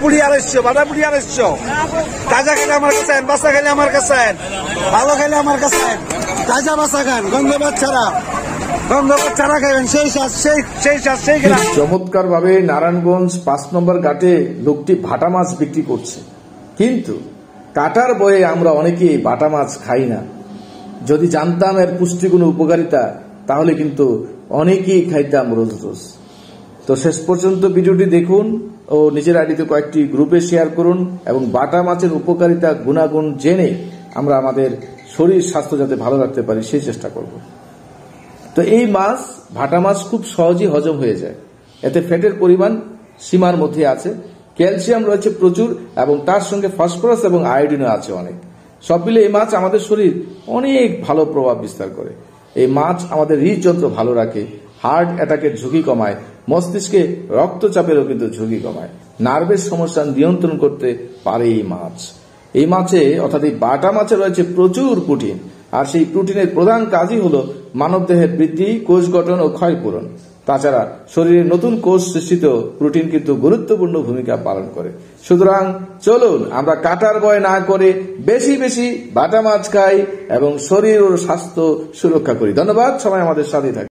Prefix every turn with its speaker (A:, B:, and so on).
A: পুড়ি 250, বাটা পুড়ি 250। তাজা খেলে আমার কাছে আইন, বাসা খেলে আমার কাছে আইন, ভালো খেলে আমার কাছে আইন। তাজা বাসা খান, গন্ধবাদ ছাড়া খাইবেন, সেই স্বাদ সেই গ্রাম।
B: চমৎকার ভাবে নারায়ণগঞ্জ 5 নম্বর ঘাটে লোকটি ভাটা মাছ বিক্রি করছে, কিন্তু কাটার বয়ে আমরা অনেকেই বাটা মাছ খাই না। যদি জানতাম এর পুষ্টিগুণ উপকারিতা, তাহলে কিন্তু অনেকেই খাইতাম রোজ রোজ। তো শেষ পর্যন্ত ভিডিওটি দেখুন ও নিজের আইডিতে কয়েকটি গ্রুপে শেয়ার করুন এবং বাটা মাছের উপকারিতা গুণাগুণ জেনে আমরা আমাদের শরীর স্বাস্থ্য যাতে ভালো রাখতে পারি সেই চেষ্টা করব। তো এই মাছ, ভাটা মাছ খুব সহজেই হজম হয়ে যায়। এতে ফ্যাটের পরিমাণ সীমার মধ্যে আছে, ক্যালসিয়াম রয়েছে প্রচুর এবং তার সঙ্গে ফসফরাস এবং আয়োডিনও আছে অনেক। সব মিলে এই মাছ আমাদের শরীর অনেক ভালো প্রভাব বিস্তার করে। এই মাছ আমাদের হৃদযন্ত্র ভালো রাখে, হার্ট অ্যাটাকের ঝুঁকি কমায়, মস্তিষ্কে রক্তচাপেরও কিন্তু ঝুঁকি কমায়, নার্ভের সমস্যা নিয়ন্ত্রণ করতে পারে এই মাছ। এই মাছে অর্থাৎ এই বাটা মাছে রয়েছে প্রচুর প্রোটিন, আর সেই প্রোটিনের প্রধান কাজই হলো মানবদেহের বৃদ্ধি, কোষ গঠন ও ক্ষয়পূরণ। তাছাড়া শরীরে নতুন কোষ সৃষ্টিতেও প্রোটিন কিন্তু গুরুত্বপূর্ণ ভূমিকা পালন করে। সুতরাং চলুন আমরা কাটার ভয় না করে বেশি বেশি বাটা মাছ খাই এবং শরীর ও স্বাস্থ্য সুরক্ষা করি। ধন্যবাদ, সবাই আমাদের সাথে থাকুন।